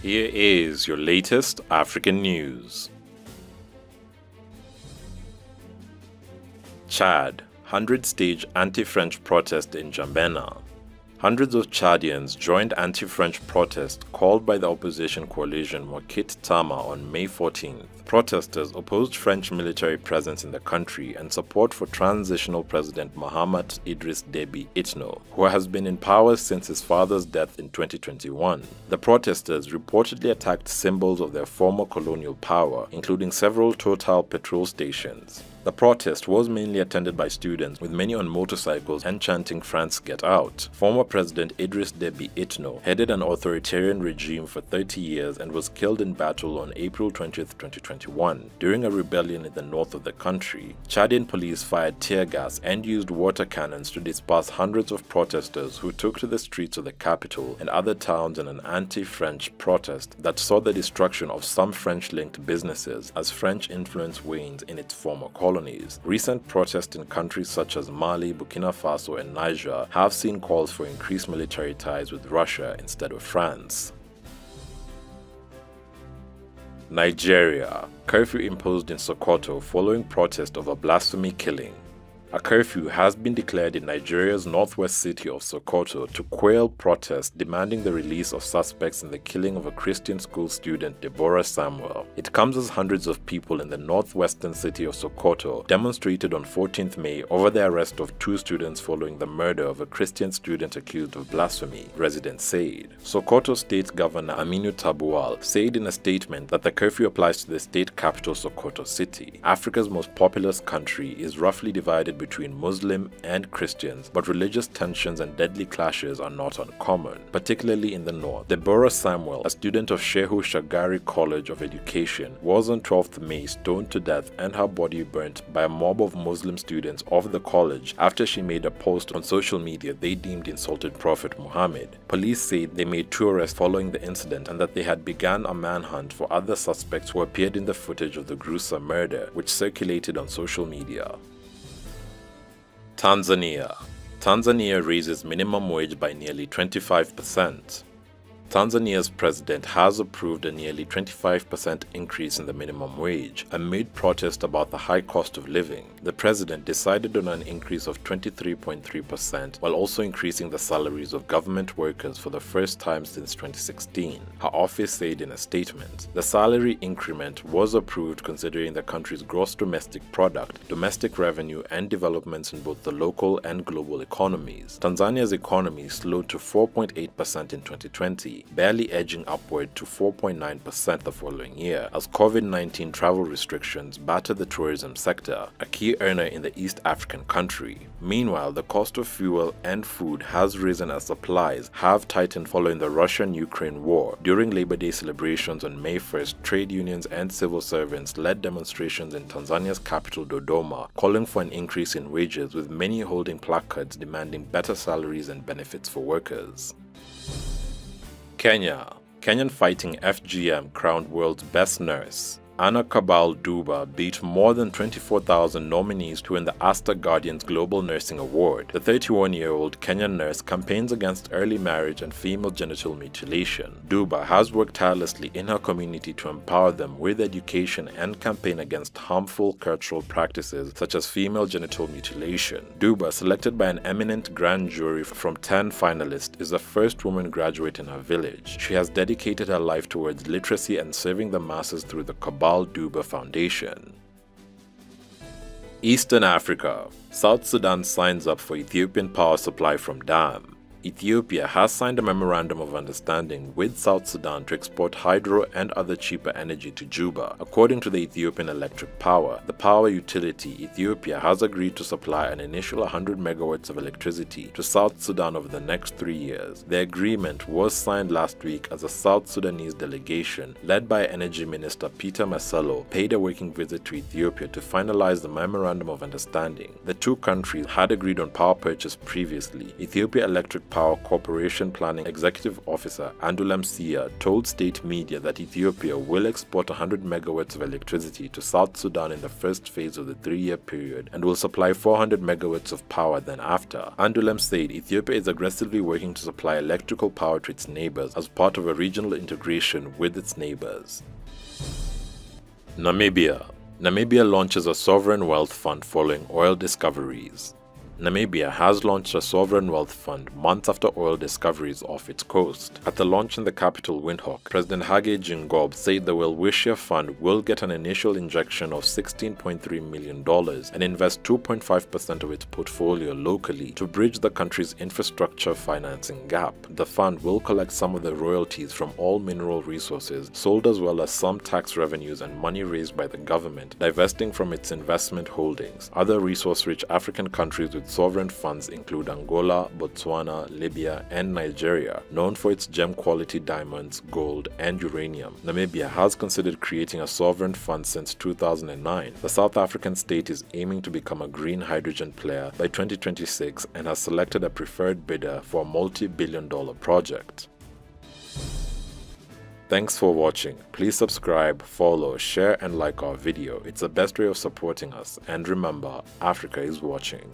Here is your latest African news. Chad, 100-stage anti-French protest in N'Djamena. Hundreds of Chadians joined anti-French protest called by the opposition coalition Mokit Tama on May 14th. Protesters opposed French military presence in the country and support for transitional President Mahamat Idriss Déby Itno, who has been in power since his father's death in 2021. The protesters reportedly attacked symbols of their former colonial power, including several Total petrol stations. The protest was mainly attended by students, with many on motorcycles and chanting "France get out." Former President Idriss Déby Itno headed an authoritarian regime for 30 years and was killed in battle on April 20, 2021, during a rebellion in the north of the country. Chadian police fired tear gas and used water cannons to disperse hundreds of protesters who took to the streets of the capital and other towns in an anti-French protest that saw the destruction of some French-linked businesses as French influence wanes in its former colonies. Recent protests in countries such as Mali, Burkina Faso, and Niger have seen calls for increased military ties with Russia instead of France. Nigeria. Curfew imposed in Sokoto following protest of a blasphemy killing. A curfew has been declared in Nigeria's northwest city of Sokoto to quell protests demanding the release of suspects in the killing of a Christian school student, Deborah Samuel. It comes as hundreds of people in the northwestern city of Sokoto demonstrated on 14th May over the arrest of two students following the murder of a Christian student accused of blasphemy, residents said. Sokoto State Governor Aminu Tabuwal said in a statement that the curfew applies to the state capital Sokoto City. Africa's most populous country is roughly divided between Muslim and Christians, but religious tensions and deadly clashes are not uncommon, particularly in the north. Deborah Samuel, a student of Shehu Shagari College of Education, was on 12th May stoned to death and her body burnt by a mob of Muslim students of the college after she made a post on social media they deemed insulted Prophet Muhammad. Police said they made two arrests following the incident and that they had begun a manhunt for other suspects who appeared in the footage of the gruesome murder, which circulated on social media. Tanzania. Tanzania raises minimum wage by nearly 25%. Tanzania's president has approved a nearly 25% increase in the minimum wage amid protest about the high cost of living. The president decided on an increase of 23.3% while also increasing the salaries of government workers for the first time since 2016, her office said in a statement. The salary increment was approved considering the country's gross domestic product, domestic revenue, and developments in both the local and global economies. Tanzania's economy slowed to 4.8% in 2020, barely edging upward to 4.9% the following year, as COVID-19 travel restrictions battered the tourism sector, a key earner in the East African country. Meanwhile, the cost of fuel and food has risen as supplies have tightened following the Russian-Ukraine war. During Labor Day celebrations on May 1st, trade unions and civil servants led demonstrations in Tanzania's capital Dodoma, calling for an increase in wages, with many holding placards demanding better salaries and benefits for workers. Kenya. Kenyan fighting FGM crowned world's best nurse. Anna Kabal Duba beat more than 24,000 nominees to win the Asta Guardians Global Nursing Award. The 31-year-old Kenyan nurse campaigns against early marriage and female genital mutilation. Duba has worked tirelessly in her community to empower them with education and campaign against harmful cultural practices such as female genital mutilation. Duba, selected by an eminent grand jury from 10 finalists, is the first woman graduate in her village. She has dedicated her life towards literacy and serving the masses through the Kabal Duba Foundation. Eastern Africa. South Sudan signs up for Ethiopian power supply from dam. Ethiopia has signed a memorandum of understanding with South Sudan to export hydro and other cheaper energy to Juba. According to the Ethiopian Electric Power, the power utility, Ethiopia has agreed to supply an initial 100 megawatts of electricity to South Sudan over the next 3 years. The agreement was signed last week as a South Sudanese delegation, led by Energy Minister Peter Maselo, paid a working visit to Ethiopia to finalize the memorandum of understanding. The two countries had agreed on power purchase previously. Ethiopia Electric Power Corporation Planning Executive Officer Andulem Sia told state media that Ethiopia will export 100 megawatts of electricity to South Sudan in the first phase of the 3-year period and will supply 400 megawatts of power then after. Andulem said Ethiopia is aggressively working to supply electrical power to its neighbors as part of a regional integration with its neighbors. Namibia. Namibia launches a sovereign wealth fund following oil discoveries. Namibia has launched a sovereign wealth fund months after oil discoveries off its coast. At the launch in the capital Windhoek, President Hage Geingob said the Welwishia Fund will get an initial injection of $16.3 million and invest 2.5% of its portfolio locally to bridge the country's infrastructure financing gap. The fund will collect some of the royalties from all mineral resources sold as well as some tax revenues and money raised by the government, divesting from its investment holdings. Other resource-rich African countries with sovereign funds include Angola, Botswana, Libya, and Nigeria, known for its gem-quality diamonds, gold, and uranium. Namibia has considered creating a sovereign fund since 2009. The South African state is aiming to become a green hydrogen player by 2026 and has selected a preferred bidder for a multi-billion-dollar project. Thanks for watching. Please subscribe, follow, share, and like our video. It's the best way of supporting us. And remember, Africa is watching.